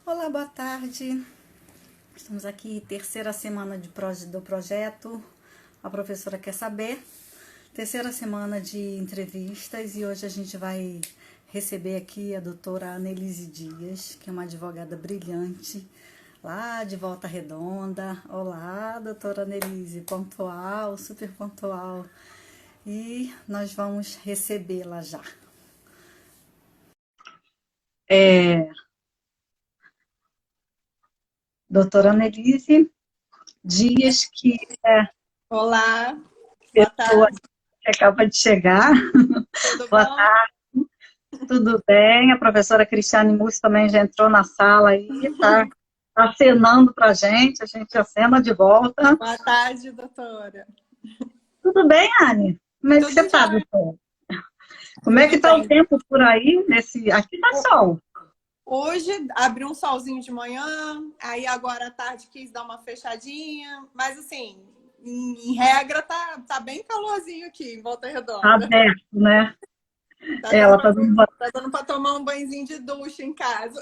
Olá, boa tarde. Estamos aqui, terceira semana do projeto A Professora Quer Saber. Terceira semana de entrevistas e hoje a gente vai receber aqui a doutora Anelise Dias, que é uma advogada brilhante, lá de Volta Redonda. Olá, doutora Anelise, pontual, super pontual. E nós vamos recebê-la já. Doutora Anelise Dias, que é Olá, boa pessoa tarde. que acaba de chegar. Tudo Boa bom? tarde, tudo bem? A professora Cristiane Mussi também já entrou na sala aí, tá acenando pra a gente acena de volta. Boa tarde, doutora. Tudo bem, Anne? Como é que você Tudo tá, jóia, doutora? Como é que tudo tá o bem. tempo por aí? Aqui tá sol. Hoje abriu um solzinho de manhã, aí agora à tarde quis dar uma fechadinha, mas assim, em regra tá bem calorzinho aqui em Volta Tá Redonda. aberto, né? Tá dando Ela pra, tá dando uma... tá dando pra tomar um banhozinho de ducha em casa.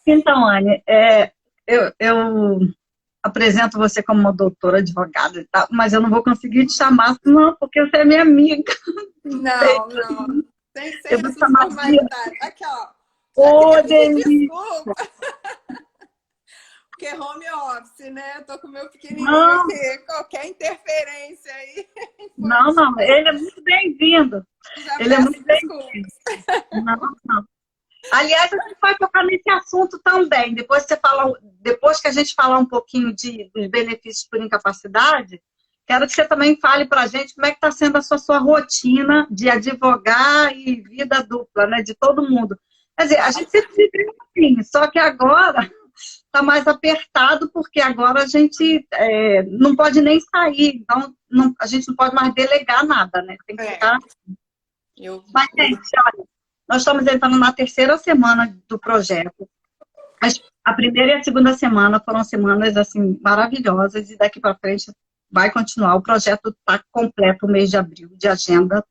Então, Anne, eu apresento você como uma doutora advogada e tal, mas eu não vou conseguir te chamar, não, porque você é minha amiga. Não, não. Sem Eu vou te essas chamar de... formalidades. Aqui, ó. Já Ô, queria pedir Denise! desculpa. Porque home office, né? Eu tô com o meu pequenininho Não, aqui. Qualquer interferência aí, não, não, ele é muito bem-vindo. já Ele é peço muito bem-vindo. desculpas. Não, não. Aliás, a gente vai tocar nesse assunto também. Depois que a gente falar um pouquinho dos benefícios por incapacidade, quero que você também fale para a gente como é que está sendo a sua rotina de advogar e vida dupla, né, de todo mundo. Quer dizer, a Tá. gente sempre viveu assim, só que agora está mais apertado, porque agora a gente não pode nem sair, então a gente não pode mais delegar nada, né? Tem que É, ficar. eu, Mas, eu, gente, olha, nós estamos entrando na terceira semana do projeto. A primeira e a segunda semana foram semanas assim maravilhosas e daqui para frente vai continuar. O projeto está completo o mês de abril de agenda.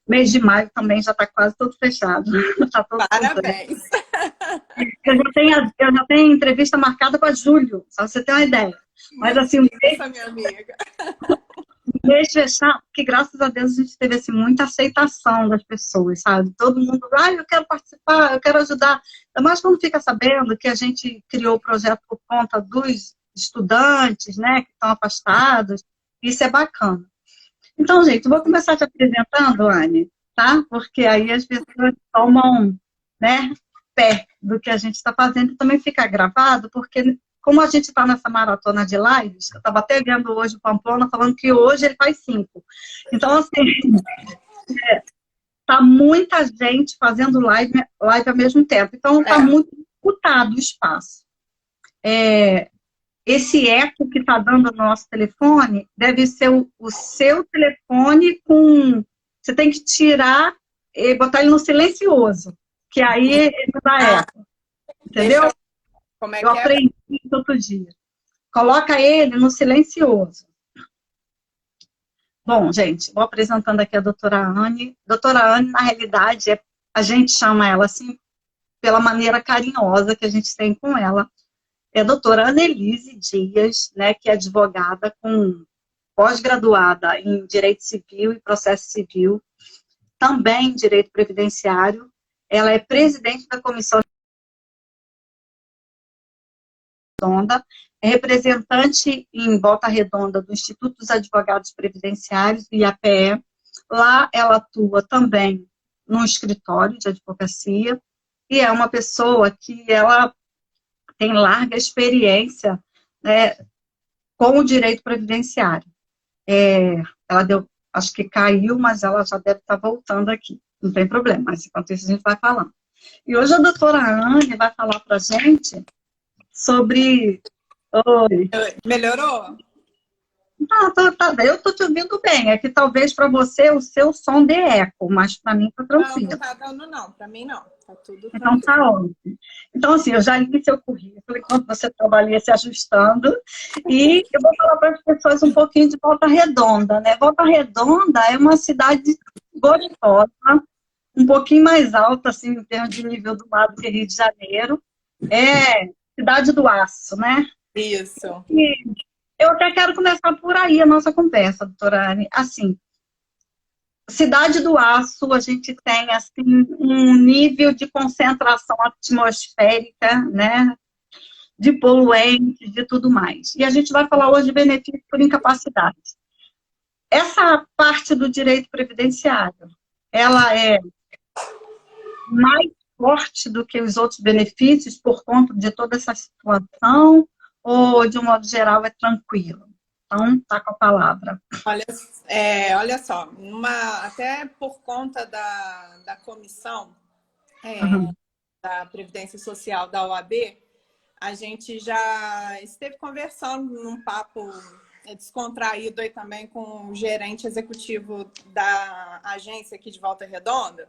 Mês de maio também já está quase todo fechado, está todo completo. parabéns. Eu já tenho entrevista marcada para julho, só pra você ter uma ideia. Mas assim, o Nossa, minha amiga. mês fechar, porque graças a Deus a gente teve assim, muita aceitação das pessoas, sabe? Todo mundo, eu quero participar, eu quero ajudar. Ainda mais quando fica sabendo que a gente criou o projeto por conta dos estudantes, né, que estão afastados. Isso é bacana. Então, gente, eu vou começar te apresentando, Anne, tá? Porque aí as pessoas tomam, né, pé do que a gente está fazendo e também fica gravado, porque como a gente está nessa maratona de lives, eu estava até vendo hoje o Pamplona falando que hoje ele faz 5. Então, assim, tá muita gente fazendo live ao mesmo tempo. Então, tá É, muito disputado o espaço. Esse eco que está dando no nosso telefone deve ser o seu telefone com... Você tem que tirar e botar ele no silencioso, que aí ele não dá ah, eco, deixa entendeu? eu. Como é Eu que é? aprendi isso outro dia. Coloca ele no silencioso. Bom, gente, vou apresentando aqui a doutora Anne. Doutora Anne, na realidade, a gente chama ela assim pela maneira carinhosa que a gente tem com ela. É a doutora Anelise Dias, né, que é advogada com pós-graduada em Direito Civil e Processo Civil, também em Direito Previdenciário. Ela é presidente da Comissão Redonda, é representante em Volta Redonda do Instituto dos Advogados Previdenciários, do IAPE. Lá ela atua também no escritório de advocacia e é uma pessoa que ela tem larga experiência, né, com o direito previdenciário. Ela deu, acho que caiu, mas ela já deve estar voltando aqui. Não tem problema, mas enquanto isso a gente vai falando. E hoje a doutora Anne vai falar para a gente sobre... Oi. Melhorou? Eu estou te ouvindo bem. É que talvez para você o seu som dê eco, mas para mim está Não, não tranquilo. tá dando, não. Pra mim, não. Tá tudo Então tranquilo. tá ótimo. Então, assim, eu já li seu currículo enquanto você trabalha se ajustando. E eu vou falar para as pessoas um pouquinho de Volta Redonda, né? Volta Redonda é uma cidade gostosa, um pouquinho mais alta, assim, em termos de nível do mar do que Rio de Janeiro, é Cidade do Aço, né? Isso. E eu até quero começar por aí a nossa conversa, doutora Anne. Assim, Cidade do Aço, a gente tem assim, um nível de concentração atmosférica, né? De poluentes, de tudo mais. E a gente vai falar hoje de benefício por incapacidade. Essa parte do direito previdenciário, ela é mais forte do que os outros benefícios por conta de toda essa situação, ou, de um modo geral, é tranquilo? Então, tá com a palavra. Olha só, até por conta da comissão da Previdência Social da OAB, a gente já esteve conversando num papo descontraído aí também com o gerente executivo da agência aqui de Volta Redonda.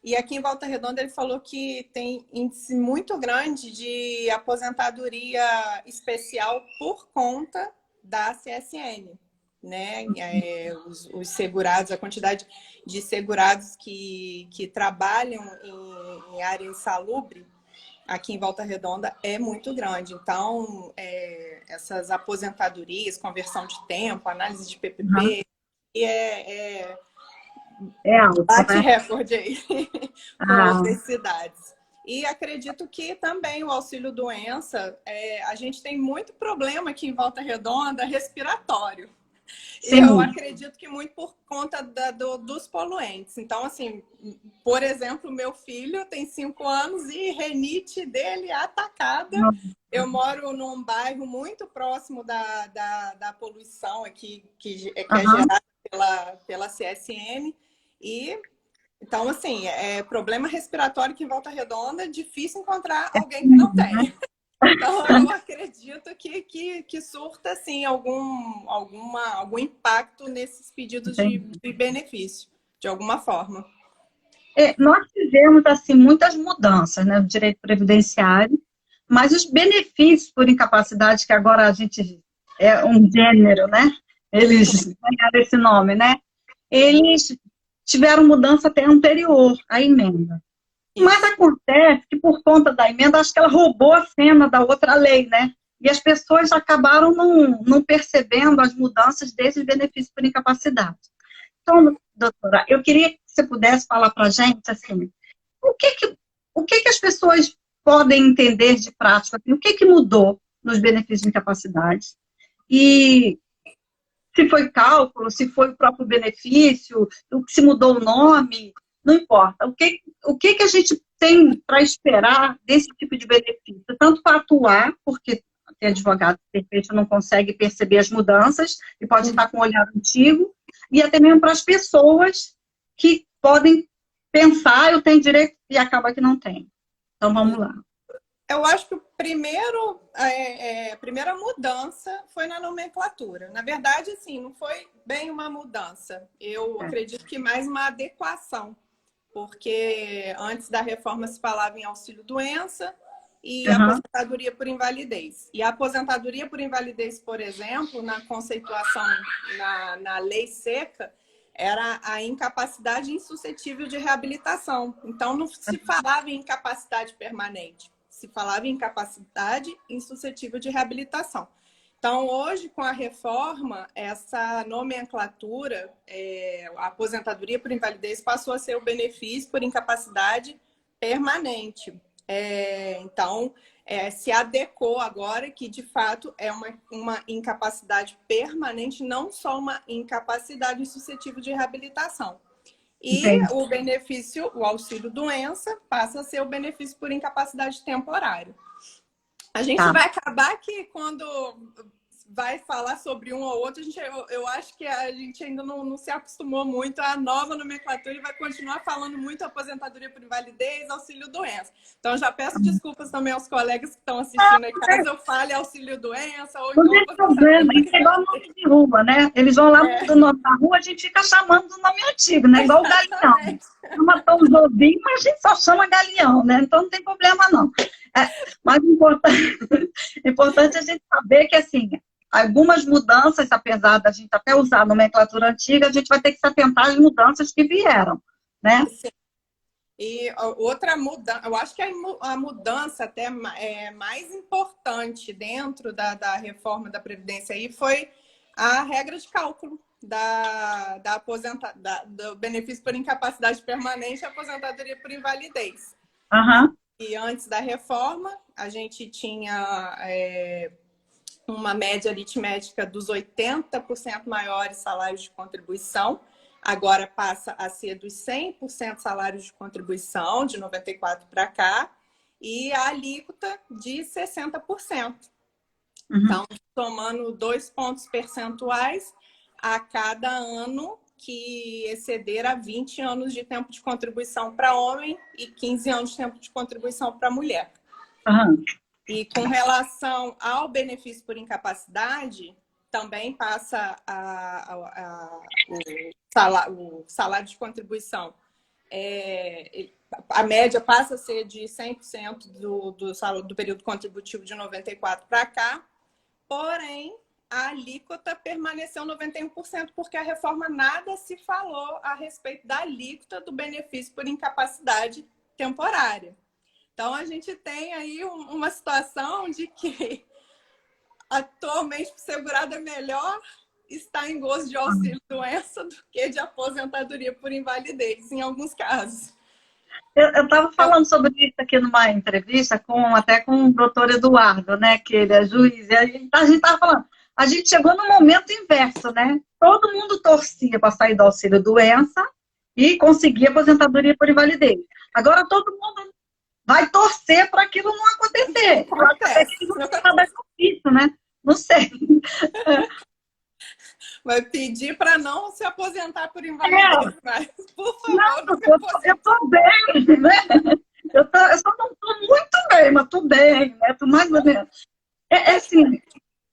E aqui em Volta Redonda ele falou que tem índice muito grande de aposentadoria especial por conta da CSN, né? Os segurados, a quantidade de segurados que trabalham em área insalubre aqui em Volta Redonda é muito grande. Então, essas aposentadorias, conversão de tempo, análise de PPP, alto, bate né? recorde aí com outras cidades. E acredito que também o auxílio-doença, a gente tem muito problema aqui em Volta Redonda respiratório. Sim. E eu acredito que muito por conta dos poluentes. Então, assim, por exemplo, meu filho tem 5 anos e rinite dele atacada. Eu moro num bairro muito próximo da poluição aqui, que é gerada pela CSN. E, então, assim, problema respiratório aqui em Volta Redonda, é difícil encontrar alguém que não tem. Então, eu acredito que surta, assim, algum impacto nesses pedidos de benefício, de alguma forma. Nós tivemos, assim, muitas mudanças, né, no direito previdenciário, mas os benefícios por incapacidade, que agora a gente é um gênero, né, eles ganharam esse nome, né, eles tiveram mudança até anterior à emenda. Mas acontece que, por conta da emenda, acho que ela roubou a cena da outra lei, né? E as pessoas acabaram não percebendo as mudanças desses benefícios por incapacidade. Então, doutora, eu queria que você pudesse falar para a gente, assim, o que as pessoas podem entender de prática? Assim, o que mudou nos benefícios de incapacidade? E se foi cálculo, se foi o próprio benefício, se mudou o nome, não importa. O que a gente tem para esperar desse tipo de benefício? Tanto para atuar, porque tem advogado que, de repente, não consegue perceber as mudanças e pode estar com um olhar antigo, e até mesmo para as pessoas que podem pensar, eu tenho direito, e acaba que não tem. Então, vamos lá. Eu acho que a primeira mudança foi na nomenclatura. Na verdade, assim, não foi bem uma mudança. Eu acredito que mais uma adequação. Porque antes da reforma se falava em auxílio-doença e aposentadoria por invalidez. E a aposentadoria por invalidez, por exemplo, na conceituação, na lei seca, era a incapacidade insuscetível de reabilitação. Então, não se falava em incapacidade permanente, se falava em incapacidade insuscetível de reabilitação. Então, hoje, com a reforma, essa nomenclatura, a aposentadoria por invalidez passou a ser o benefício por incapacidade permanente. Então, se adequou agora que, de fato, é uma incapacidade permanente, não só uma incapacidade insuscetível de reabilitação. E o benefício, o auxílio-doença, passa a ser o benefício por incapacidade temporária. A gente vai acabar que quando vai falar sobre um ou outro, eu acho que a gente ainda não se acostumou muito à nova nomenclatura e vai continuar falando muito aposentadoria por invalidez, auxílio-doença. Então, já peço desculpas também aos colegas que estão assistindo aí, caso eu fale auxílio-doença ou não tem problema, isso é igual nome de rua, né? Eles vão lá do nome da rua, a gente fica chamando do nome antigo, né? Igual o Galeão. Chama tão jovinho, mas a gente só chama Galeão, né? Então não tem problema, não. Mas importante a gente saber que, assim, algumas mudanças, apesar da gente até usar a nomenclatura antiga, a gente vai ter que se atentar às mudanças que vieram, né? E outra mudança, eu acho que a mudança até mais importante dentro da reforma da Previdência aí foi a regra de cálculo do benefício por incapacidade permanente e aposentadoria por invalidez. Aham. E antes da reforma, a gente tinha uma média aritmética dos 80% maiores salários de contribuição. Agora passa a ser dos 100% salários de contribuição, de 94 para cá, e a alíquota de 60%. Então, tomando 2 pontos percentuais a cada ano que exceder a 20 anos de tempo de contribuição para homem e 15 anos de tempo de contribuição para mulher. Uhum. E com relação ao benefício por incapacidade, também passa o salário de contribuição. A média passa a ser de 100% do período contributivo de 94 para cá, porém, a alíquota permaneceu 91%, porque a reforma nada se falou a respeito da alíquota do benefício por incapacidade temporária. Então, a gente tem aí uma situação de que atualmente o segurado é melhor estar em gozo de auxílio-doença do que de aposentadoria por invalidez, em alguns casos. Eu estava falando sobre isso aqui numa entrevista até com o doutor Eduardo, né, que ele é juiz, e a gente estava falando, a gente chegou no momento inverso, né? Todo mundo torcia para sair do auxílio-doença e conseguir aposentadoria por invalidez. Agora todo mundo vai torcer para aquilo não acontecer. Isso, né? Não sei. Vai pedir para não se aposentar por invalidez, mas, por favor, não eu estou bem, né? Eu só não estou muito bem, mas estou bem, né? Tô mais ou menos. Assim,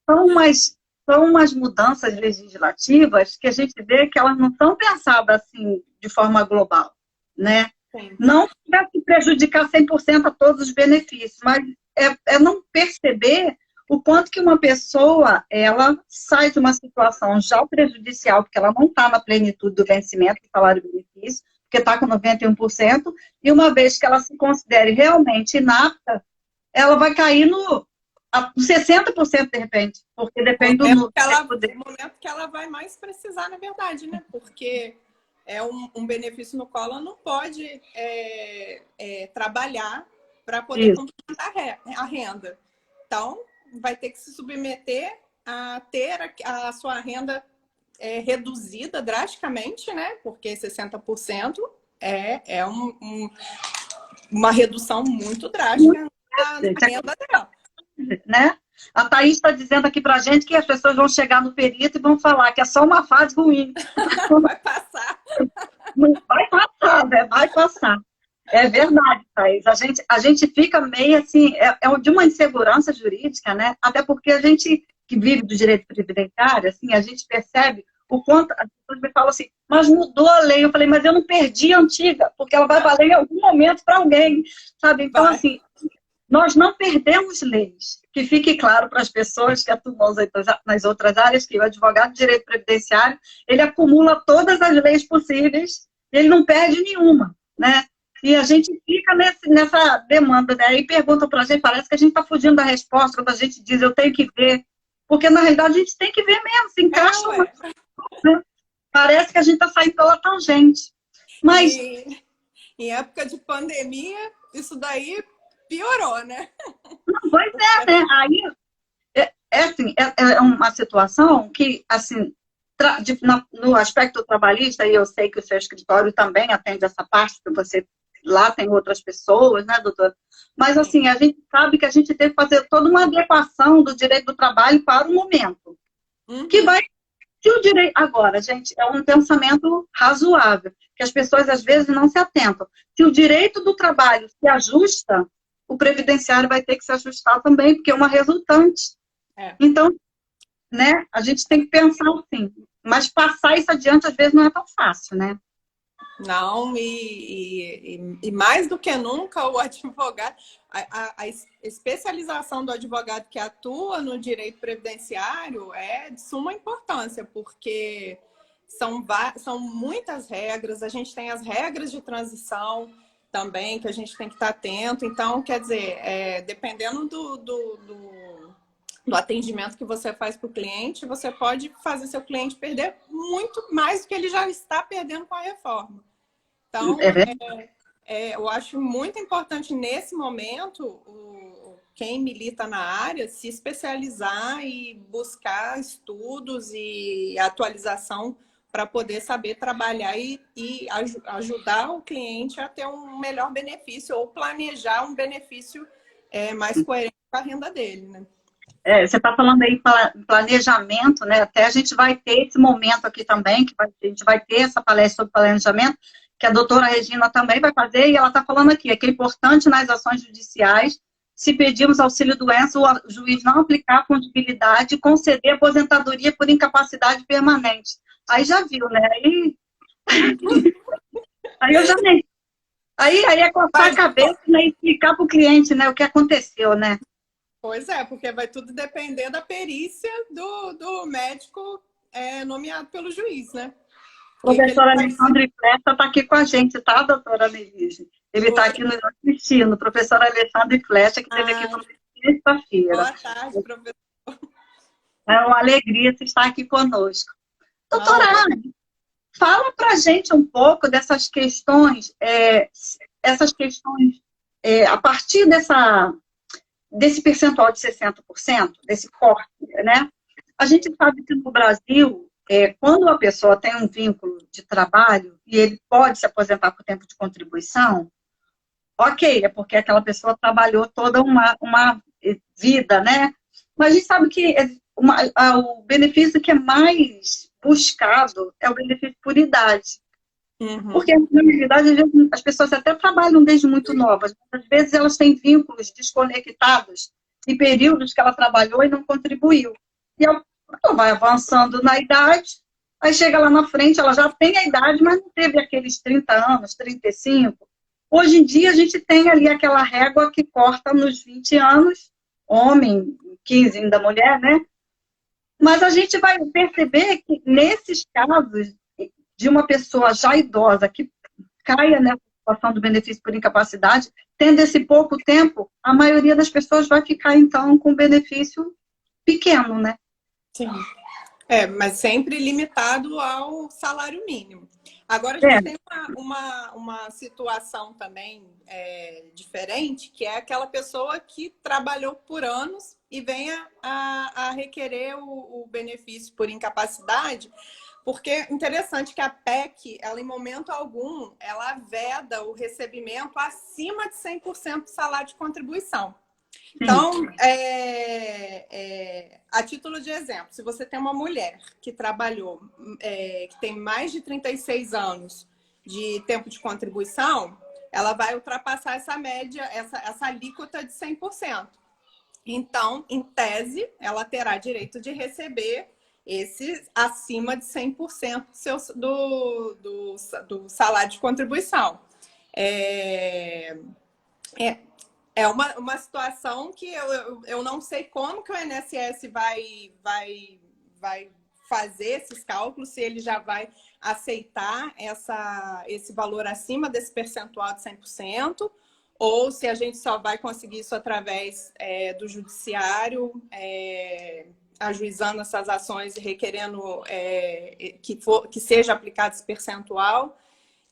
são umas mudanças legislativas que a gente vê que elas não são pensadas assim de forma global, né? Sim. Não para se prejudicar 100% a todos os benefícios, mas é não perceber o quanto que uma pessoa, ela sai de uma situação já prejudicial, porque ela não está na plenitude do vencimento do salário-benefício, porque está com 91%, e uma vez que ela se considere realmente inapta, ela vai cair no 60% de repente, porque depende do momento que ela vai mais precisar, na verdade, né? Porque um benefício no qual ela não pode trabalhar para poder complementar a renda. Então, vai ter que se submeter a ter a sua renda reduzida drasticamente, né? Porque 60% é uma redução muito drástica na renda dela. Né? A Thaís está dizendo aqui para a gente que as pessoas vão chegar no perito e vão falar que é só uma fase ruim. Vai passar. Vai passar, né? Vai passar. É verdade, Thaís. A gente fica meio assim, de uma insegurança jurídica, né? Até porque a gente que vive do direito previdenciário, assim, a gente percebe o quanto as pessoas me falam assim, mas mudou a lei. Eu falei, mas eu não perdi a antiga, porque ela vai valer em algum momento para alguém, sabe? Então, assim, nós não perdemos leis. Que fique claro para as pessoas que atuam nas outras áreas, que o advogado de direito previdenciário, ele acumula todas as leis possíveis, ele não perde nenhuma, né? E a gente fica nessa demanda, né? Aí perguntam para a gente, parece que a gente está fugindo da resposta quando a gente diz eu tenho que ver. Porque, na realidade, a gente tem que ver mesmo, se encaixa. Né? Parece que a gente está saindo pela tangente. Mas... em época de pandemia, isso daí piorou, né? Não, pois né? Aí, assim, é uma situação que, assim, no aspecto trabalhista, e eu sei que o seu escritório também atende essa parte, porque você lá tem outras pessoas, né, doutora? Mas, assim, a gente sabe que a gente tem que fazer toda uma adequação do direito do trabalho para o momento. Que vai... Se o direito... Agora, gente, é um pensamento razoável, que as pessoas, às vezes, não se atentam. Se o direito do trabalho se ajusta, o previdenciário vai ter que se ajustar também, porque é uma resultante. Então, né, a gente tem que pensar assim. Mas passar isso adiante, às vezes, não é tão fácil, né? Não, e mais do que nunca o advogado, a especialização do advogado que atua no direito previdenciário é de suma importância, porque são muitas regras, a gente tem as regras de transição, também, que a gente tem que estar atento. Então, quer dizer, dependendo do atendimento que você faz para o cliente, você pode fazer seu cliente perder muito mais do que ele já está perdendo com a reforma. Então, eu acho muito importante nesse momento quem milita na área se especializar e buscar estudos e atualização para poder saber trabalhar e ajudar o cliente a ter um melhor benefício ou planejar um benefício mais coerente com a renda dele, né? Você está falando aí em planejamento, né? Até a gente vai ter esse momento aqui também, que a gente vai ter essa palestra sobre planejamento, que a doutora Regina também vai fazer, e ela está falando aqui, que é importante nas ações judiciais, se pedirmos auxílio-doença, o juiz não aplicar a fungibilidade e conceder aposentadoria por incapacidade permanente. Aí já viu, né? Aí eu já nem... Aí é cortar a cabeça, né, e explicar para o cliente, né, o que aconteceu, né? Pois é, porque vai tudo depender da perícia do médico nomeado pelo juiz, né? O professor Alexandre Flecha está aqui com a gente, tá, doutora Neide? Ele está aqui nos assistindo, o professor Alexandre Flecha, que esteve aqui comigo sexta-feira. Boa tarde, professor. É uma alegria você estar aqui conosco. Doutora Anne, fala para a gente um pouco dessas questões, a partir desse percentual de 60%, desse corte, né? A gente sabe que no Brasil, quando a pessoa tem um vínculo de trabalho e ele pode se aposentar por tempo de contribuição, ok, é porque aquela pessoa trabalhou toda uma vida, né? Mas a gente sabe que o benefício que é mais buscado é o benefício por idade. Uhum. Porque, na verdade, as pessoas até trabalham desde muito novas, mas às vezes elas têm vínculos desconectados em períodos que ela trabalhou e não contribuiu. E ela vai avançando na idade, aí chega lá na frente, ela já tem a idade, mas não teve aqueles 30 anos, 35. Hoje em dia, a gente tem ali aquela régua que corta nos 20 anos, homem, 15 ainda mulher, né? Mas a gente vai perceber que nesses casos de uma pessoa já idosa que caia nessa situação do benefício por incapacidade, tendo esse pouco tempo, a maioria das pessoas vai ficar, então, com benefício pequeno, né? Sim. Mas sempre limitado ao salário mínimo. Agora, a gente tem uma situação também diferente, que é aquela pessoa que trabalhou por anos e venha a requerer o benefício por incapacidade, porque é interessante que a PEC, ela em momento algum, ela veda o recebimento acima de 100% do salário de contribuição. Então, a título de exemplo, se você tem uma mulher que trabalhou, que tem mais de 36 anos de tempo de contribuição, ela vai ultrapassar essa média, essa alíquota de 100%. Então, em tese, ela terá direito de receber esse acima de 100% do salário de contribuição. É uma situação que eu não sei como que o INSS vai fazer esses cálculos, se ele já vai aceitar esse valor acima desse percentual de 100%, ou se a gente só vai conseguir isso através do judiciário, ajuizando essas ações e requerendo que seja aplicado esse percentual.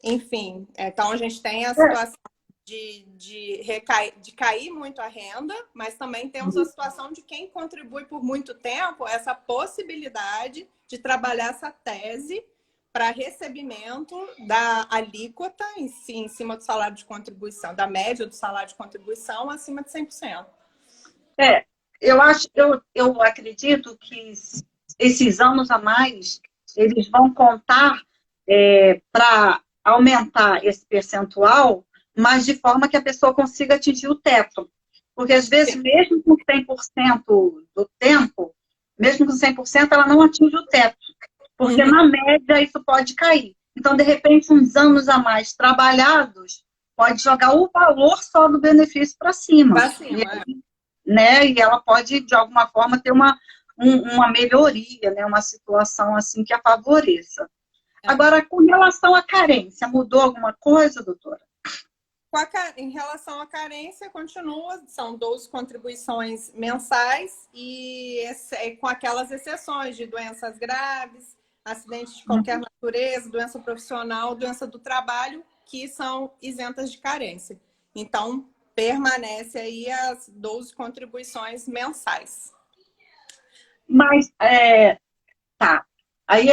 Enfim, então a gente tem a situação de cair muito a renda, mas também temos a situação de quem contribui por muito tempo, essa possibilidade de trabalhar essa tese para recebimento da alíquota em cima do salário de contribuição, da média do salário de contribuição acima de 100%. Eu acredito que esses anos a mais, eles vão contar para aumentar esse percentual, mas de forma que a pessoa consiga atingir o teto. Porque, às vezes, mesmo com 100% do tempo, mesmo com 100%, ela não atinge o teto. Porque, na média, isso pode cair. Então, de repente, uns anos a mais trabalhados, pode jogar o valor só do benefício para cima. Para cima, né? E ela pode, de alguma forma, ter uma melhoria, né? Uma situação assim que a favoreça. Agora, com relação à carência, mudou alguma coisa, doutora? Em relação à carência, continua, são 12 contribuições mensais e com aquelas exceções de doenças graves, acidentes de qualquer natureza, doença profissional, doença do trabalho, que são isentas de carência. Então, permanece aí as 12 contribuições mensais. Mas, tá. Aí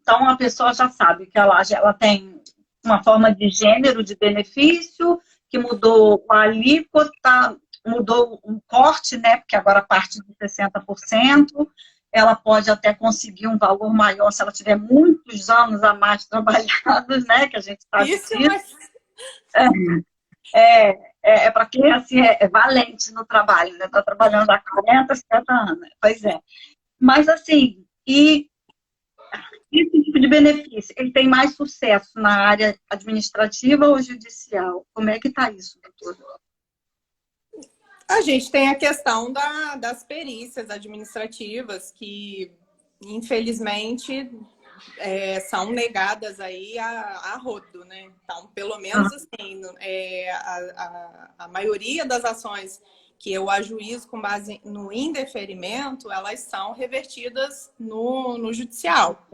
então a pessoa já sabe que ela tem uma forma de gênero de benefício, que mudou a alíquota, mudou um corte, né? Porque agora parte de 60%. Ela pode até conseguir um valor maior se ela tiver muitos anos a mais trabalhados, né? Que a gente sabe Isso, disso. mas... Para quem assim, é valente no trabalho, né? Está trabalhando há 40, 50 anos. Pois é. Mas assim, e esse tipo de benefício, ele tem mais sucesso na área administrativa ou judicial? Como é que está isso, doutora? A gente tem a questão das perícias administrativas, que, infelizmente, são negadas aí a rodo, né? Então, pelo menos assim, a maioria das ações que eu ajuizo com base no indeferimento, elas são revertidas no judicial.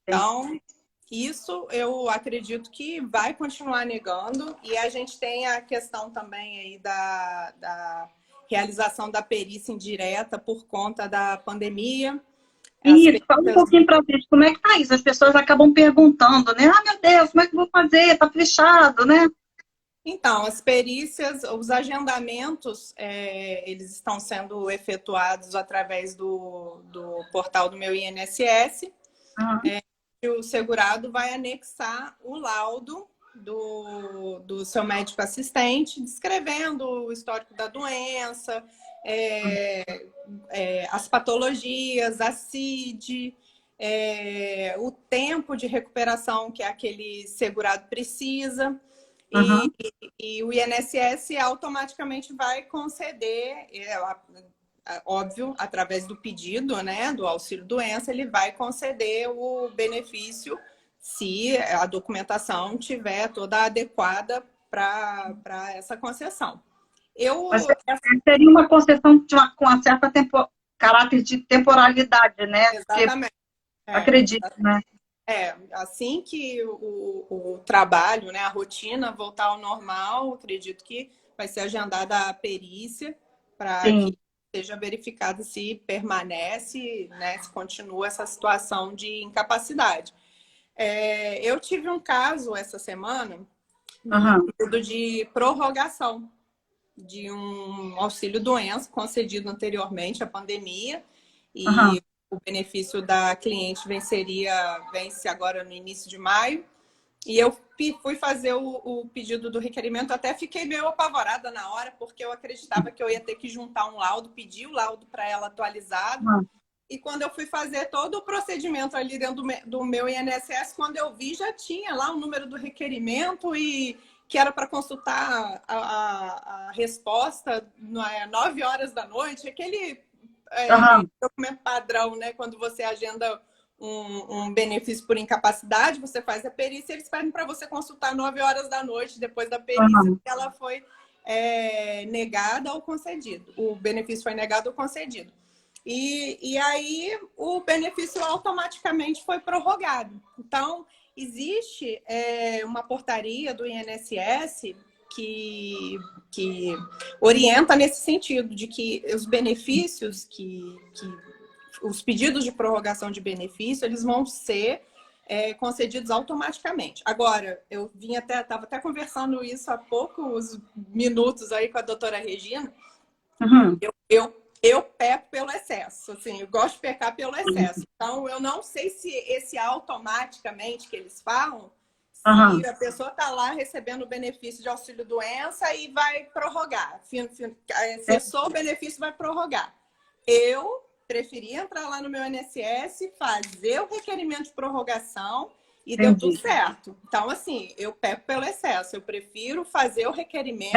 Então, isso eu acredito que vai continuar negando. E a gente tem a questão também aí da realização da perícia indireta por conta da pandemia. Isso, fala um pouquinho para a gente, como é que tá isso? As pessoas acabam perguntando, né? Ah, meu Deus, como é que eu vou fazer? Tá fechado, né? Então, as perícias, os agendamentos, eles estão sendo efetuados através do portal do meu INSS. O segurado vai anexar o laudo do seu médico assistente, descrevendo o histórico da doença, as patologias, a CID, o tempo de recuperação que aquele segurado precisa. E o INSS automaticamente vai conceder, óbvio, através do pedido, né, do auxílio-doença, ele vai conceder o benefício se a documentação tiver toda adequada para essa concessão. Mas seria uma concessão com uma certa caráter de temporalidade, né? Exatamente. Acredito, né? Assim que o trabalho, né, a rotina voltar ao normal, acredito que vai ser agendada a perícia para que seja verificado se permanece, né, se continua essa situação de incapacidade. Eu tive um caso essa semana, no período de prorrogação de um auxílio-doença concedido anteriormente à pandemia, e o benefício da cliente vence agora no início de maio. E eu fui fazer o pedido do requerimento, até fiquei meio apavorada na hora, porque eu acreditava que eu ia ter que juntar um laudo, pedir o laudo para ela atualizado. E quando eu fui fazer todo o procedimento ali dentro do meu INSS, quando eu vi, já tinha lá o número do requerimento e que era para consultar a resposta 9 horas da noite, aquele documento padrão, né? Quando você agenda um benefício por incapacidade, você faz a perícia, eles pedem para você consultar 9 horas da noite depois da perícia, que ela foi negada ou concedido. O benefício foi negado ou concedido. E aí o benefício automaticamente foi prorrogado. Então, existe uma portaria do INSS que orienta nesse sentido, de que os benefícios, os pedidos de prorrogação de benefício, eles vão ser concedidos automaticamente. Agora, eu estava até conversando isso há poucos minutos aí com a doutora Regina. Eu peco pelo excesso, assim, eu gosto de pecar pelo excesso. Então, eu não sei se esse automaticamente que eles falam, se a pessoa está lá recebendo o benefício de auxílio-doença e vai prorrogar. Cessou o benefício, vai prorrogar. Eu preferi entrar lá no meu INSS, fazer o requerimento de prorrogação e deu tudo certo. Então, assim, eu peco pelo excesso. Eu prefiro fazer o requerimento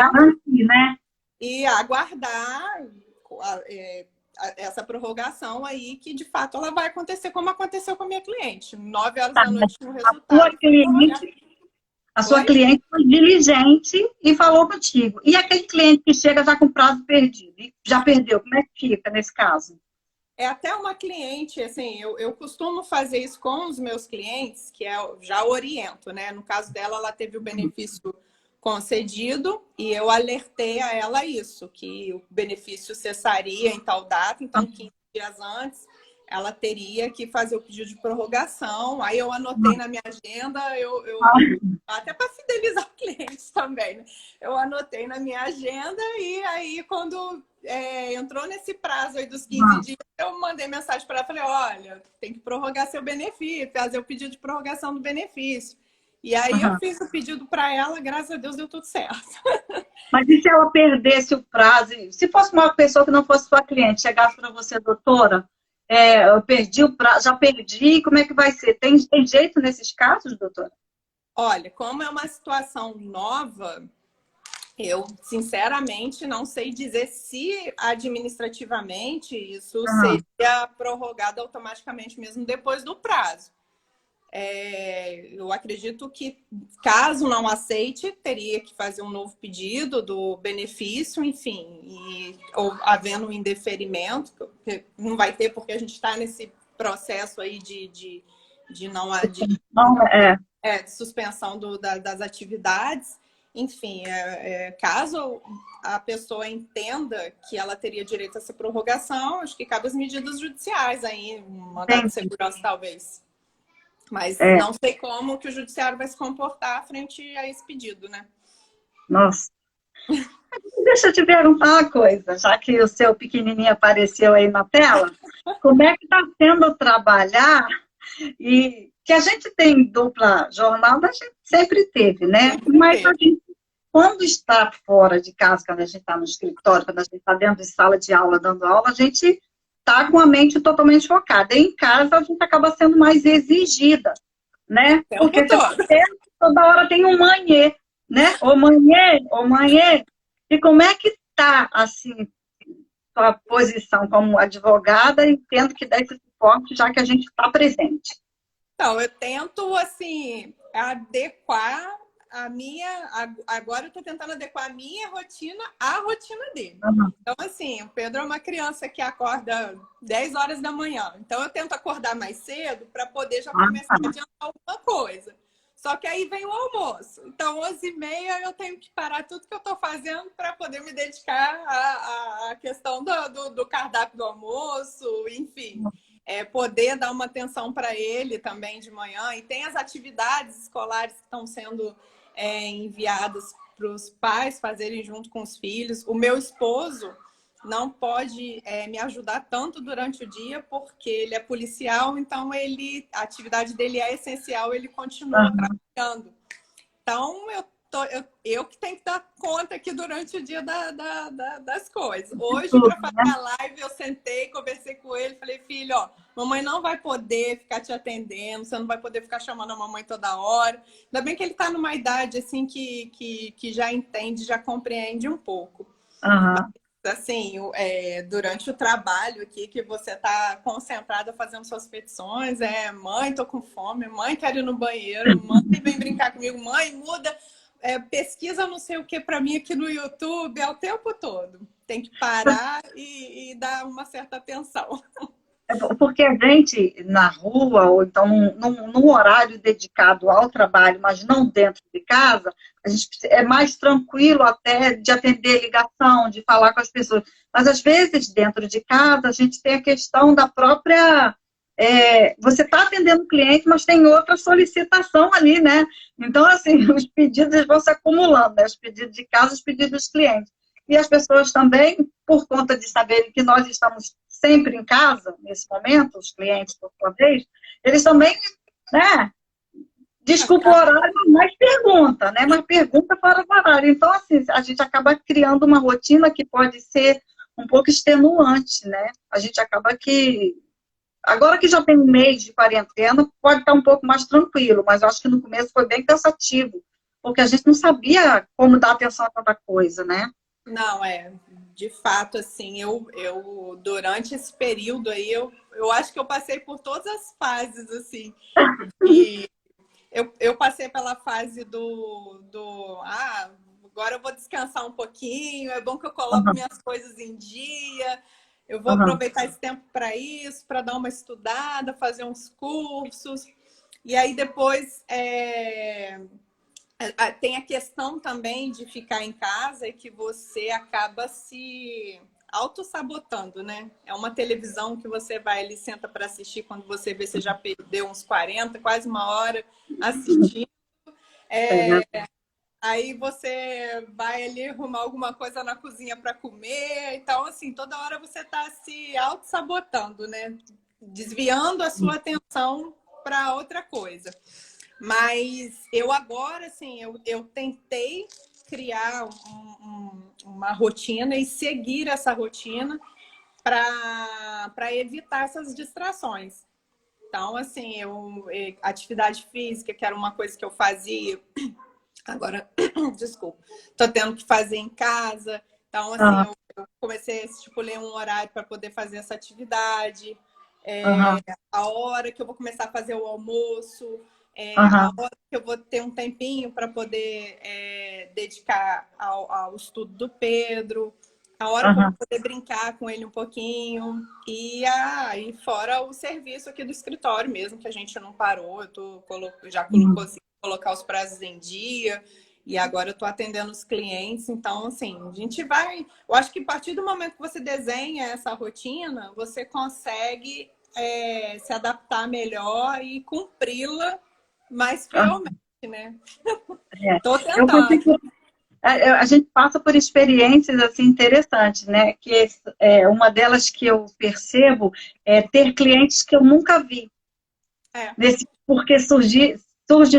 né? E aguardar essa prorrogação aí, que de fato ela vai acontecer como aconteceu com a minha cliente. 9 horas da noite no resultado. A sua Oi? cliente foi diligente e falou contigo. E aquele cliente que chega já com prazo perdido, e já perdeu, como é que fica nesse caso? É até uma cliente, assim, eu costumo fazer isso com os meus clientes, que é, já oriento, né? No caso dela, ela teve o benefício concedido e eu alertei a ela isso, que o benefício cessaria em tal data, então 15 dias antes ela teria que fazer o pedido de prorrogação. Aí eu anotei na minha agenda, até para fidelizar o cliente também, né? Eu anotei na minha agenda e aí quando entrou nesse prazo aí dos 15 dias, eu mandei mensagem para ela, falei, olha, tem que prorrogar seu benefício, fazer o pedido de prorrogação do benefício. E aí eu fiz o pedido para ela, graças a Deus deu tudo certo. Mas e se ela perdesse o prazo? Se fosse uma pessoa que não fosse sua cliente, chegasse para você, doutora, eu perdi o prazo, já perdi, como é que vai ser? Tem jeito nesses casos, doutora? Olha, como é uma situação nova, eu sinceramente não sei dizer se administrativamente isso seria prorrogado automaticamente mesmo depois do prazo. Eu acredito que, caso não aceite, teria que fazer um novo pedido do benefício, enfim, ou havendo um indeferimento, que não vai ter, porque a gente está nesse processo aí de suspensão das atividades. Enfim, caso a pessoa entenda que ela teria direito a essa prorrogação, acho que cabe as medidas judiciais aí, um mandado de segurança talvez. Mas não sei como que o judiciário vai se comportar frente a esse pedido, né? Nossa. Deixa eu te perguntar uma coisa, já que o seu pequenininho apareceu aí na tela, como é que está sendo trabalhar e que a gente tem dupla jornada, a gente sempre teve, né? Mas a gente, quando está fora de casa, quando a gente está no escritório, quando a gente está dentro de sala de aula, dando aula, a gente está com a mente totalmente focada. Em casa, a gente acaba sendo mais exigida, né? Porque toda hora tem um manhê, né? Ô manhê, ô manhê. E como é que está, assim, sua posição como advogada e tendo que dar esse suporte, já que a gente está presente? Então, eu tento, assim, adequar a minha... Agora eu estou tentando adequar a minha rotina à rotina dele. Então, assim, o Pedro é uma criança que acorda 10 horas da manhã. Então, eu tento acordar mais cedo para poder já começar a adiantar alguma coisa. Só que aí vem o almoço. Então, 11h30 eu tenho que parar tudo que eu estou fazendo para poder me dedicar à questão do cardápio do almoço, enfim. Poder dar uma atenção para ele também de manhã. E tem as atividades escolares que estão sendo enviadas para os pais fazerem junto com os filhos. O meu esposo não pode me ajudar tanto durante o dia, porque ele é policial, então a atividade dele é essencial, ele continua trabalhando. Então, eu que tenho que dar conta aqui durante o dia das coisas. Hoje, para fazer a live, eu sentei, conversei com ele, falei, filho, ó, mamãe não vai poder ficar te atendendo, você não vai poder ficar chamando a mamãe toda hora. Ainda bem que ele está numa idade assim que já entende, já compreende um pouco. Assim, durante o trabalho aqui, que você está concentrada fazendo suas petições, mãe, tô com fome, mãe, quero ir no banheiro, mãe, vem brincar comigo, mãe, muda, pesquisa não sei o que para mim aqui no YouTube, o tempo todo. Tem que parar e dar uma certa atenção. Porque a gente, na rua, ou então num horário dedicado ao trabalho, mas não dentro de casa, a gente é mais tranquilo até de atender ligação, de falar com as pessoas. Mas, às vezes, dentro de casa, a gente tem a questão da própria... você está atendendo o cliente, mas tem outra solicitação ali, né? Então, assim, os pedidos vão se acumulando, né? Os pedidos de casa, os pedidos dos clientes. E as pessoas também, por conta de saberem que nós estamos sempre em casa, nesse momento, os clientes, por sua vez, eles também, né, desculpa o horário, mas pergunta, né, mas pergunta para o horário. Então, assim, a gente acaba criando uma rotina que pode ser um pouco extenuante, né, a gente acaba que, agora que já tem um mês de quarentena, pode estar um pouco mais tranquilo, mas eu acho que no começo foi bem cansativo, porque a gente não sabia como dar atenção a tanta coisa, né. Não, de fato, assim, eu durante esse período aí, eu acho que eu passei por todas as fases, assim, e eu passei pela fase agora eu vou descansar um pouquinho, é bom que eu coloco minhas coisas em dia, eu vou aproveitar esse tempo para isso, para dar uma estudada, fazer uns cursos. E aí depois tem a questão também de ficar em casa e que você acaba se auto-sabotando, né? É uma televisão que você vai ali, senta para assistir, quando você vê, você já perdeu uns 40, quase uma hora assistindo. Aí você vai ali arrumar alguma coisa na cozinha para comer. Então, assim, toda hora você está se auto-sabotando, né? Desviando a sua atenção para outra coisa. Mas eu agora, assim, eu tentei criar uma rotina e seguir essa rotina para evitar essas distrações. Então, assim, atividade física, que era uma coisa que eu fazia, agora, desculpa, tô tendo que fazer em casa. Então, assim, eu comecei a estipular um horário para poder fazer essa atividade, a hora que eu vou começar a fazer o almoço, a hora que eu vou ter um tempinho para poder dedicar ao estudo do Pedro, a hora que eu vou poder brincar com ele um pouquinho, e fora o serviço aqui do escritório mesmo, que a gente não parou, já consegui colocar os prazos em dia, e agora eu estou atendendo os clientes. Então, assim, a gente vai... Eu acho que a partir do momento que você desenha essa rotina, você consegue se adaptar melhor e cumpri-la mais fielmente, né? Tô tentando. A gente passa por experiências assim interessantes, né? Que uma delas que eu percebo é ter clientes que eu nunca vi. Porque surge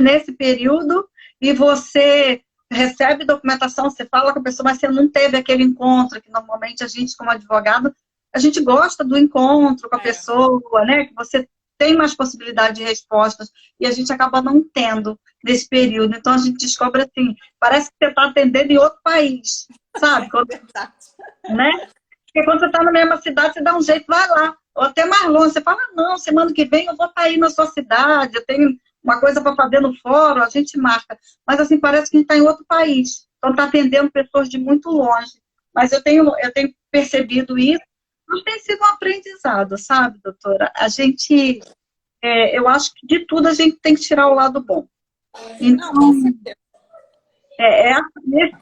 nesse período e você recebe documentação, você fala com a pessoa, mas você não teve aquele encontro, que normalmente a gente, como advogado, a gente gosta do encontro com a pessoa, né? Que você tem mais possibilidade de respostas, e a gente acaba não tendo nesse período. Então a gente descobre assim, parece que você está atendendo em outro país, sabe? Né? Porque quando você está na mesma cidade, você dá um jeito, vai lá. Ou até mais longe, você fala, não, semana que vem eu vou estar aí na sua cidade, eu tenho uma coisa para fazer no fórum, a gente marca. Mas assim, parece que a gente está em outro país. Então está atendendo pessoas de muito longe. Mas eu tenho percebido isso, mas tem sido um aprendizado, sabe, doutora? A gente, eu acho que de tudo a gente tem que tirar o lado bom. Então,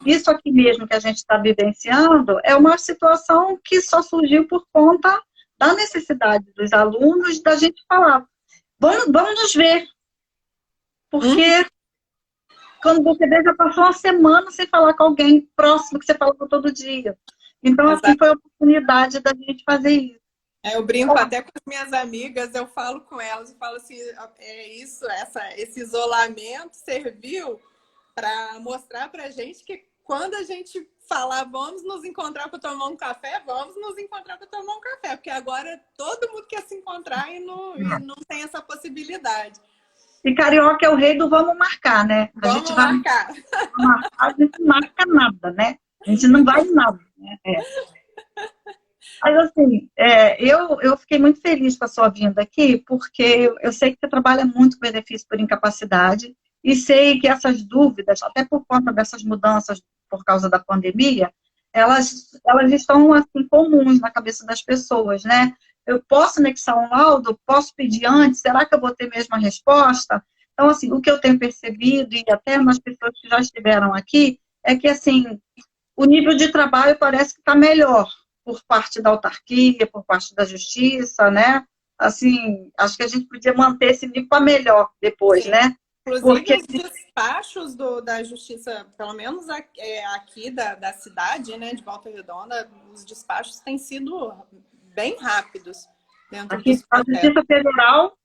isso aqui mesmo que a gente está vivenciando é uma situação que só surgiu por conta da necessidade dos alunos da gente falar, vamos nos ver. Porque quando você vê, já passou uma semana sem falar com alguém próximo que você fala todo dia. Então, assim, foi a oportunidade da gente fazer isso. Eu brinco até com as minhas amigas, eu falo com elas, eu falo assim, esse isolamento serviu para mostrar para a gente que quando a gente falar vamos nos encontrar para tomar um café, vamos nos encontrar para tomar um café, porque agora todo mundo quer se encontrar e não tem essa possibilidade. E carioca é o rei do vamos marcar, né? Vamos marcar. A gente não marca nada, né? A gente não vai em nada, né? Mas assim, eu fiquei muito feliz com a sua vinda aqui, porque eu sei que você trabalha muito com benefício por incapacidade, e sei que essas dúvidas, até por conta dessas mudanças por causa da pandemia, elas estão assim, comuns na cabeça das pessoas, né? Eu posso anexar um laudo? Posso pedir antes? Será que eu vou ter mesmo a resposta? Então, assim, o que eu tenho percebido, e até nas pessoas que já estiveram aqui, é que, assim, o nível de trabalho parece que está melhor por parte da autarquia, por parte da justiça, né? Assim, acho que a gente podia manter esse nível para melhor depois, né? Inclusive, porque os despachos da justiça, pelo menos aqui da cidade, né, de Volta Redonda, os despachos têm sido bem rápidos dentro aqui, dos processos. A Justiça Federal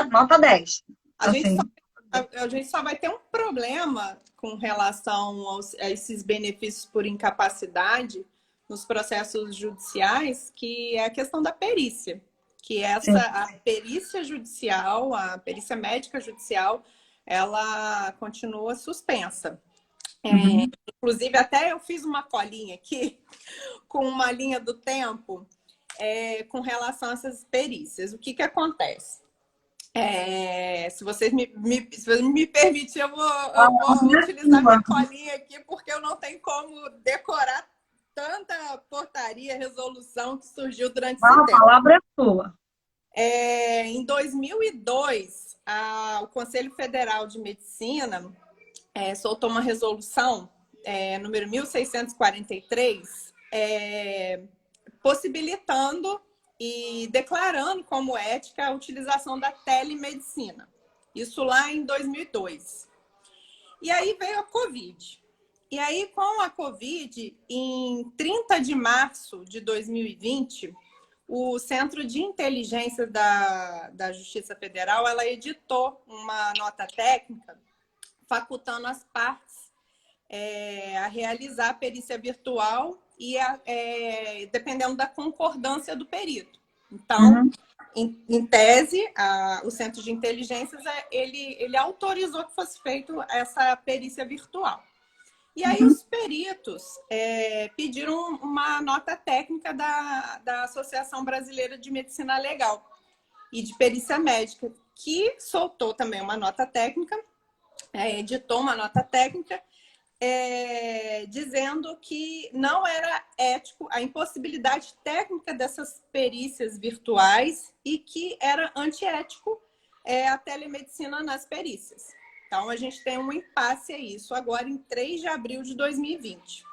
nota 10. A gente só vai ter um problema com relação a esses benefícios por incapacidade nos processos judiciais, que é a questão da perícia. Que a perícia judicial, a perícia médica judicial, ela continua suspensa. Inclusive, até eu fiz uma colinha aqui com uma linha do tempo com relação a essas perícias. O que acontece? Se vocês se vocês me permitirem, eu vou utilizar minha colinha aqui, porque eu não tenho como decorar tanta portaria, resolução que surgiu durante esse tempo. A palavra é sua. Em 2002, o Conselho Federal de Medicina soltou uma resolução, número 1643, possibilitando e declarando como ética a utilização da telemedicina. Isso lá em 2002. E aí veio a Covid. E aí, com a Covid, em 30 de março de 2020, o Centro de Inteligência da Justiça Federal, ela editou uma nota técnica facultando as partes a realizar a perícia virtual e dependendo da concordância do perito. Então, em tese, o Centro de Inteligências ele autorizou que fosse feita essa perícia virtual. E aí os peritos pediram uma nota técnica da Associação Brasileira de Medicina Legal e de Perícia Médica, que soltou também uma nota técnica, editou uma nota técnica, dizendo que não era ético a impossibilidade técnica dessas perícias virtuais e que era antiético a telemedicina nas perícias. Então, a gente tem um impasse a isso agora em 3 de abril de 2020.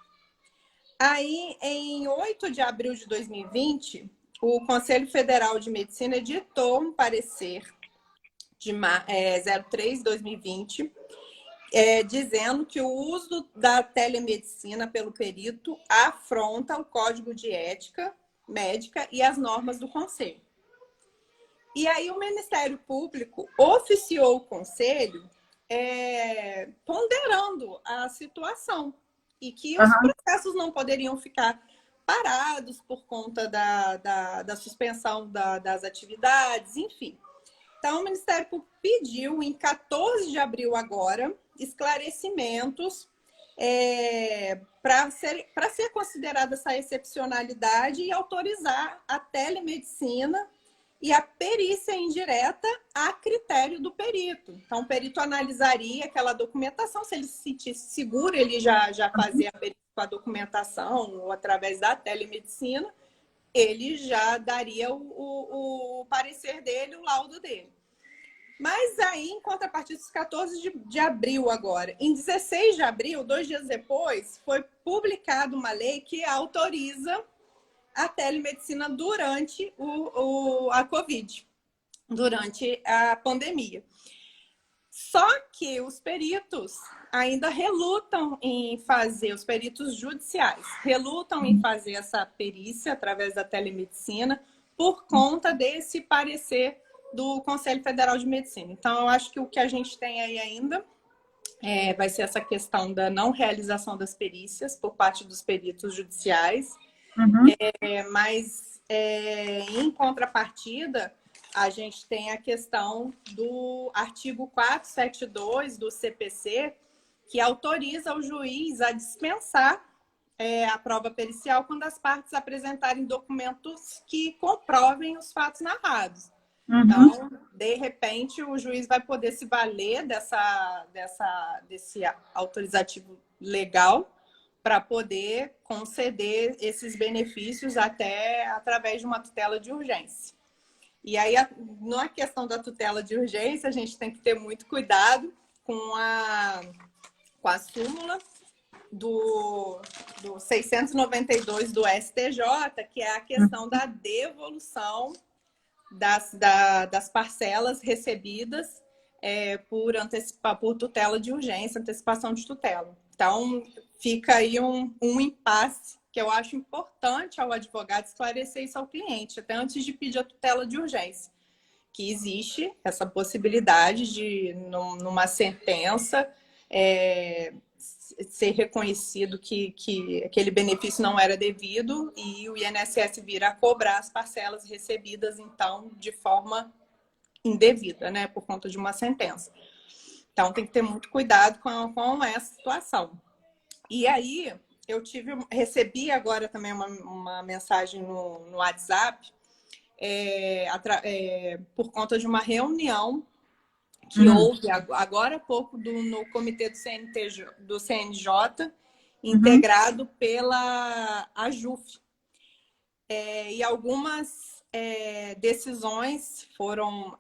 Aí, em 8 de abril de 2020, o Conselho Federal de Medicina editou um parecer de 03/2020, dizendo que o uso da telemedicina pelo perito afronta o Código de Ética Médica e as normas do Conselho. E aí o Ministério Público oficiou o Conselho ponderando a situação e que os processos não poderiam ficar parados por conta da suspensão das atividades, enfim. Então, o Ministério Público pediu, em 14 de abril agora, esclarecimentos para ser considerada essa excepcionalidade e autorizar a telemedicina e a perícia indireta a critério do perito. Então, o perito analisaria aquela documentação, se ele se sentisse seguro, ele já fazia a perícia com a documentação ou através da telemedicina, ele já daria o parecer dele, o laudo dele. Mas aí, em contrapartida, dos 14 de abril agora, em 16 de abril, 2 dias depois, foi publicada uma lei que autoriza a telemedicina durante a Covid, durante a pandemia. Só que os peritos ainda relutam em fazer, os peritos judiciais relutam em fazer essa perícia através da telemedicina por conta desse parecer do Conselho Federal de Medicina. Então, eu acho que o que a gente tem aí ainda vai ser essa questão da não realização das perícias por parte dos peritos judiciais. Mas, em contrapartida, a gente tem a questão do artigo 472 do CPC, que autoriza o juiz a dispensar a prova pericial quando as partes apresentarem documentos que comprovem os fatos narrados. Então, de repente, o juiz vai poder se valer desse autorizativo legal para poder conceder esses benefícios até através de uma tutela de urgência. E aí, na questão da tutela de urgência, a gente tem que ter muito cuidado com a súmula do 692 do STJ, que é a questão da devolução das parcelas recebidas por tutela de urgência, antecipação de tutela. Então, fica aí um impasse que eu acho importante ao advogado esclarecer isso ao cliente, até antes de pedir a tutela de urgência, que existe essa possibilidade de, numa sentença, ser reconhecido que aquele benefício não era devido e o INSS vir a cobrar as parcelas recebidas, então, de forma indevida, né, por conta de uma sentença. Então, tem que ter muito cuidado com essa situação. E aí, eu recebi agora também uma mensagem no WhatsApp por conta de uma reunião que houve agora há pouco no comitê do CNJ, integrado pela AJUF. E algumas decisões foram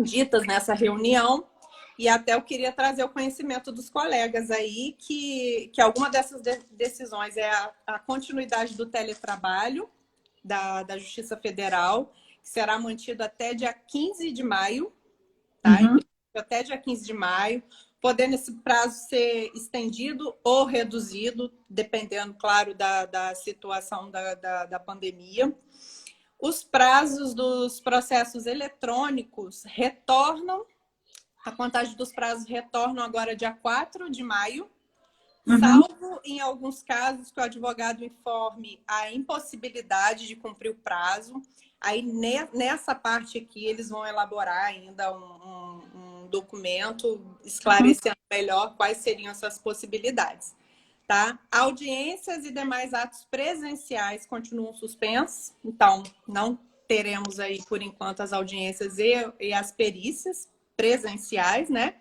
ditas nessa reunião, e até eu queria trazer o conhecimento dos colegas aí que alguma dessas decisões é a continuidade do teletrabalho da Justiça Federal, que será mantido até dia 15 de maio, tá? Até dia 15 de maio, podendo esse prazo ser estendido ou reduzido, dependendo, claro, da situação da pandemia. Os prazos dos processos eletrônicos retornam, a contagem dos prazos retornam agora dia 4 de maio, salvo em alguns casos que o advogado informe a impossibilidade de cumprir o prazo. Aí, nessa parte aqui, eles vão elaborar ainda um documento esclarecendo melhor quais seriam essas possibilidades. Tá? Audiências e demais atos presenciais continuam suspensos, então não teremos aí, por enquanto, as audiências e as perícias presenciais, né?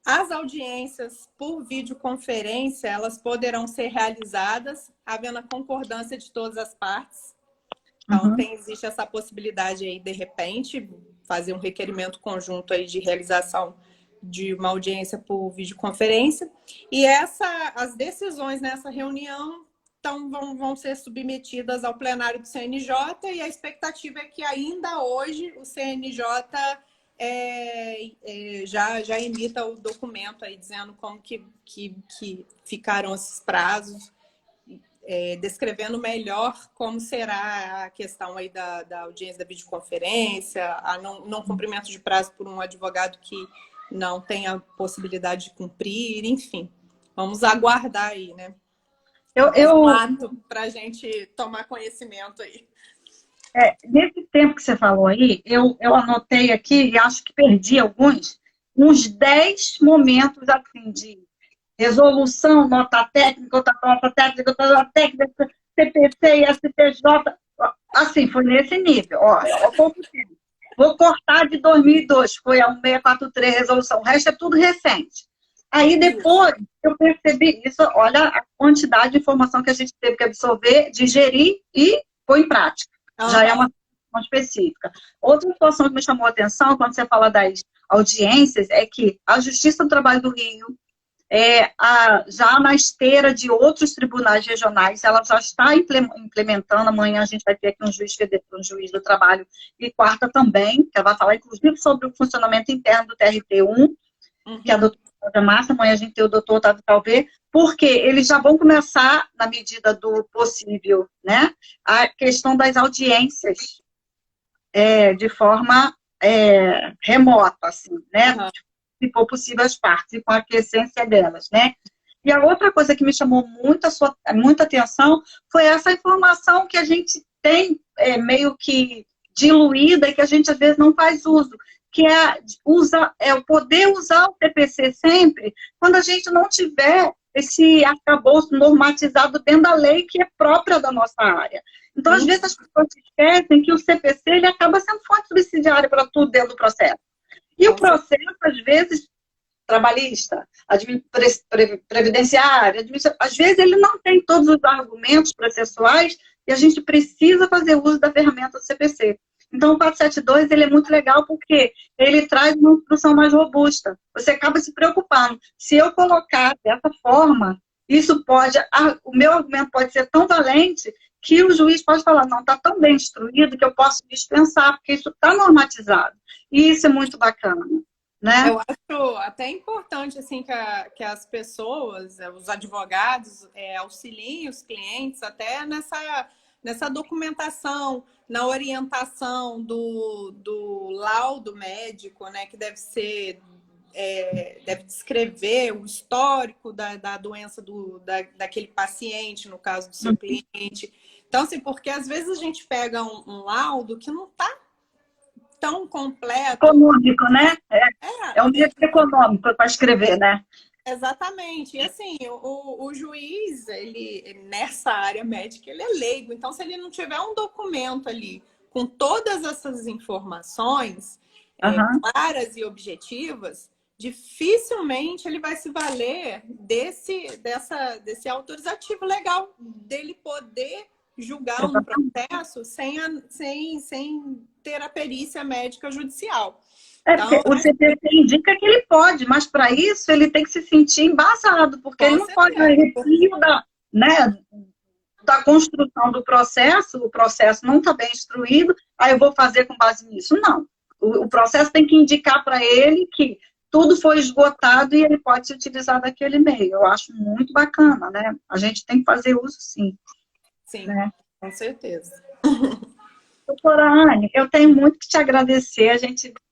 As audiências por videoconferência, elas poderão ser realizadas havendo a concordância de todas as partes. Então, existe essa possibilidade aí, de repente, fazer um requerimento conjunto aí de realização de uma audiência por videoconferência. E as decisões nessa reunião vão ser submetidas ao plenário do CNJ, e a expectativa é que ainda hoje o CNJ já emita o documento aí dizendo como que ficaram esses prazos, descrevendo melhor como será a questão aí da audiência da videoconferência, a não cumprimento de prazo por um advogado que não tem a possibilidade de cumprir, enfim. Vamos aguardar aí, né? Para a gente tomar conhecimento aí. Nesse tempo que você falou aí, eu anotei aqui, e acho que perdi uns 10 momentos assim, de resolução, nota técnica, outra nota técnica, CPC e STJ, assim, foi nesse nível. Olha, pouco tempo. Vou cortar de 2002, foi a 1643 resolução, o resto é tudo recente. Aí depois eu percebi isso, olha a quantidade de informação que a gente teve que absorver, digerir e pôr em prática. Já é uma situação específica. Outra situação que me chamou a atenção, quando você fala das audiências, é que a Justiça do Trabalho do Rio, já na esteira de outros tribunais regionais, ela já está implementando. Amanhã a gente vai ter aqui um juiz do trabalho, e quarta também, que vai falar inclusive sobre o funcionamento interno do TRT1, que é a doutora Márcia. Amanhã a gente tem o doutor Otávio Calvé, porque eles já vão começar, na medida do possível, né, a questão das audiências de forma remota, assim, né, se for possível as partes, e com a aquiescência delas, né. E a outra coisa que me chamou muita atenção foi essa informação que a gente tem meio que diluída e que a gente às vezes não faz uso, que é o poder usar o TPC sempre quando a gente não tiver esse arcabouço normatizado dentro da lei que é própria da nossa área. Então, às vezes, as pessoas esquecem que o CPC ele acaba sendo fonte subsidiária para tudo dentro do processo. E o processo, às vezes, trabalhista, previdenciário, às vezes ele não tem todos os argumentos processuais e a gente precisa fazer uso da ferramenta do CPC. Então, o 472 ele é muito legal porque ele traz uma instrução mais robusta. Você acaba se preocupando. Se eu colocar dessa forma, o meu argumento pode ser tão valente que o juiz pode falar, não, está tão bem instruído que eu posso dispensar, porque isso está normatizado. E isso é muito bacana, né? Eu acho até importante assim, que as pessoas, os advogados, auxiliem os clientes até nessa documentação, na orientação do laudo médico, né, que deve descrever o histórico da doença daquele paciente, no caso do seu cliente. Então, assim, porque às vezes a gente pega um laudo que não está tão completo. Econômico, né? É um meio econômico para escrever, né? Exatamente. E assim, o juiz, ele nessa área médica, ele é leigo. Então, se ele não tiver um documento ali com todas essas informações claras e objetivas, dificilmente ele vai se valer desse autorizativo legal, dele poder julgar um processo sem ter a perícia médica judicial. Então, porque o CPC indica que ele pode, mas para isso ele tem que se sentir embasado, porque ele não pode arrepio da construção do processo, o processo não está bem instruído, aí eu vou fazer com base nisso. Não. O processo tem que indicar para ele que tudo foi esgotado e ele pode se utilizar daquele meio. Eu acho muito bacana, né? A gente tem que fazer uso, sim. Sim, né? Com certeza. Doutora Anne, eu tenho muito que te agradecer.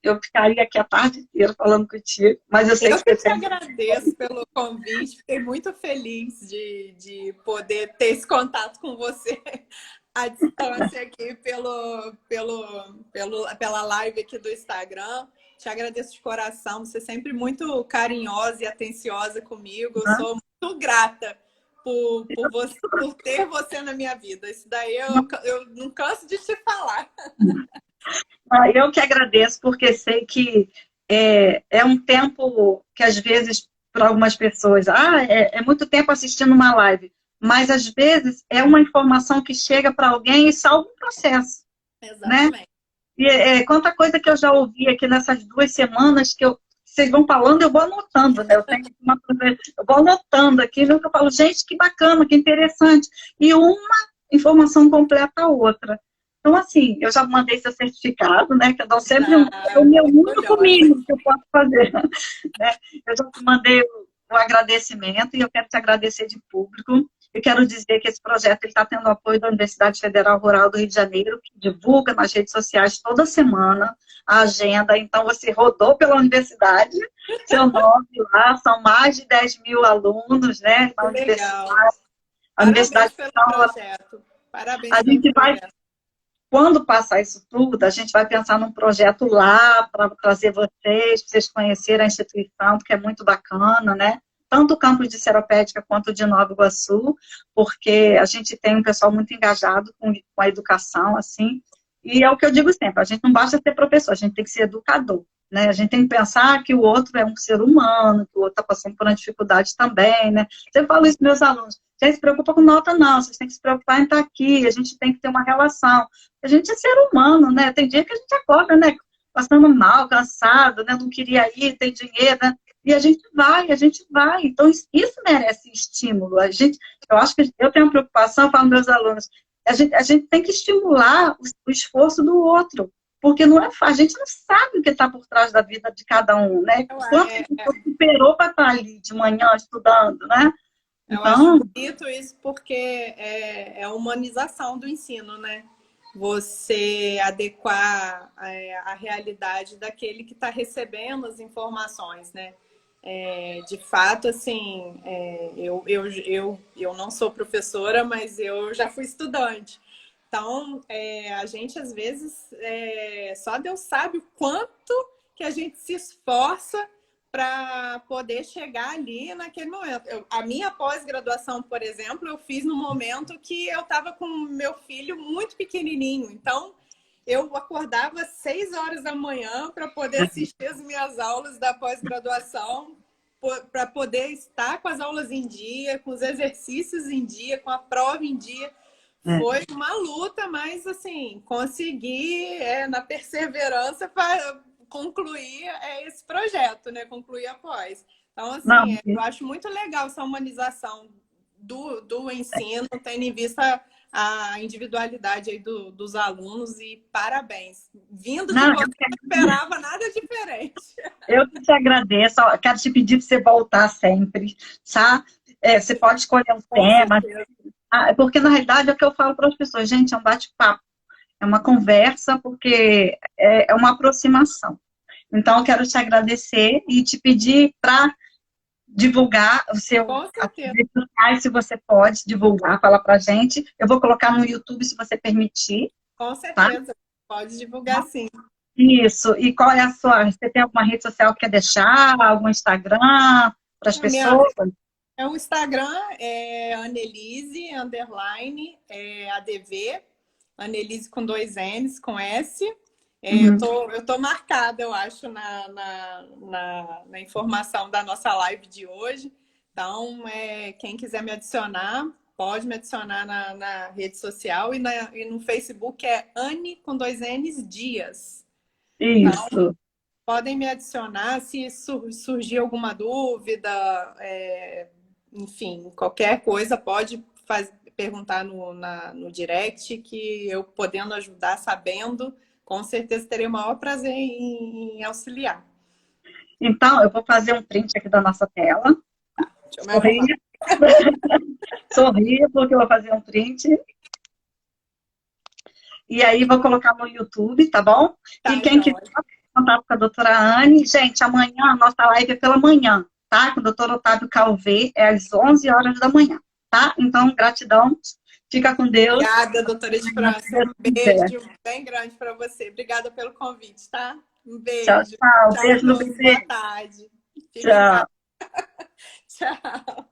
Eu ficaria aqui a tarde inteira falando contigo, mas eu sei que você tem... agradeço pelo convite. Fiquei muito feliz de poder ter esse contato com você à distância aqui pela live aqui do Instagram. Te agradeço de coração. Você é sempre muito carinhosa e atenciosa comigo. Eu sou muito grata por ter você na minha vida. Isso daí eu não canso de te falar. Eu que agradeço, porque sei que é um tempo que, às vezes, para algumas pessoas, é muito tempo assistindo uma live, mas, às vezes, é uma informação que chega para alguém e salva um processo. Exatamente. Né? E quanta coisa que eu já ouvi aqui nessas 2 semanas que vocês vão falando, eu vou anotando, né? Eu vou anotando aqui, que eu falo, gente, que bacana, que interessante. E uma informação completa a outra. Então, assim, eu já mandei seu certificado, né? Que eu dou sempre o meu único mínimo que eu posso fazer. Né? Eu já te mandei o agradecimento e eu quero te agradecer de público. Eu quero dizer que esse projeto está tendo apoio da Universidade Federal Rural do Rio de Janeiro, que divulga nas redes sociais toda semana a agenda. Então, você rodou pela universidade, seu nome lá, são mais de 10 mil alunos, né? Na universidade. A universidade pelo projeto. Parabéns a gente vai, quando passar isso tudo, a gente vai pensar num projeto lá para trazer vocês conhecerem a instituição, porque é muito bacana, né? Tanto o campus de Seropédica quanto o de Nova Iguaçu, porque a gente tem um pessoal muito engajado com a educação, assim, e é o que eu digo sempre, a gente não basta ser professor, a gente tem que ser educador, né? A gente tem que pensar que o outro é um ser humano, que o outro está passando por uma dificuldade também, né? Eu falo isso para meus alunos, gente se preocupa com nota não, vocês têm que se preocupar em estar aqui, a gente tem que ter uma relação. A gente é ser humano, né? Tem dia que a gente acorda, né? Passando mal, cansado, né? Não queria ir, tem dinheiro, né? E a gente vai. Então, isso merece estímulo. Eu acho que eu tenho uma preocupação, eu falo para meus alunos, a gente tem que estimular o esforço do outro, porque não é fácil, a gente não sabe o que está por trás da vida de cada um, né? Quanto que superou para estar ali de manhã estudando, né? Eu acho bonito isso porque é a humanização do ensino, né? Você adequar a realidade daquele que está recebendo as informações, né? De fato, assim, eu não sou professora, mas eu já fui estudante. Então, a gente, às vezes, só Deus sabe o quanto que a gente se esforça para poder chegar ali naquele momento. A minha pós-graduação, por exemplo, eu fiz no momento que eu estava com meu filho muito pequenininho. Então, eu acordava às 6 horas da manhã para poder assistir as minhas aulas da pós-graduação, para poder estar com as aulas em dia, com os exercícios em dia, com a prova em dia. Foi uma luta, mas, assim, consegui, na perseverança, para concluir esse projeto, né? Concluir a pós. Então, assim, eu acho muito legal essa humanização do ensino, tendo em vista a individualidade aí dos alunos, e parabéns. Vindo de você, não esperava nada diferente. Eu que te agradeço, quero te pedir para você voltar sempre, tá? Você pode escolher um tema, porque na realidade é o que eu falo para as pessoas, gente, é um bate-papo, é uma conversa, porque é uma aproximação. Então, eu quero te agradecer e te pedir para divulgar o seu redes sociais, se você pode divulgar, fala pra gente. Eu vou colocar no YouTube, se você permitir. Com certeza, tá? Pode divulgar sim. Isso. E qual é a sua? Você tem alguma rede social que quer deixar? Algum Instagram para as pessoas? O Instagram é Annelise, _ADV. Annelise com 2 N's, com S. Eu tô marcada, eu acho, na informação da nossa live de hoje. Então, quem quiser me adicionar, pode me adicionar na rede social. E no Facebook é Anne com 2 N's Dias. Isso. Então, podem me adicionar se surgir alguma dúvida, enfim, qualquer coisa pode perguntar no direct, que eu podendo ajudar, sabendo, com certeza terei o maior prazer em auxiliar. Então, eu vou fazer um print aqui da nossa tela. Deixa eu me arrumar. Sorria, porque eu vou fazer um print. E aí, vou colocar no YouTube, tá bom? Tá, e quem quiser contato com a doutora Anne, gente, amanhã a nossa live é pela manhã, tá? Com o doutor Otávio Calvé, é às 11 horas da manhã, tá? Então, gratidão. Fica com Deus. Obrigada, doutora de França. Um beijo bem grande para você. Obrigada pelo convite, tá? Um beijo. Tchau, tchau. Beijo no Boa tarde. Tchau. Tchau.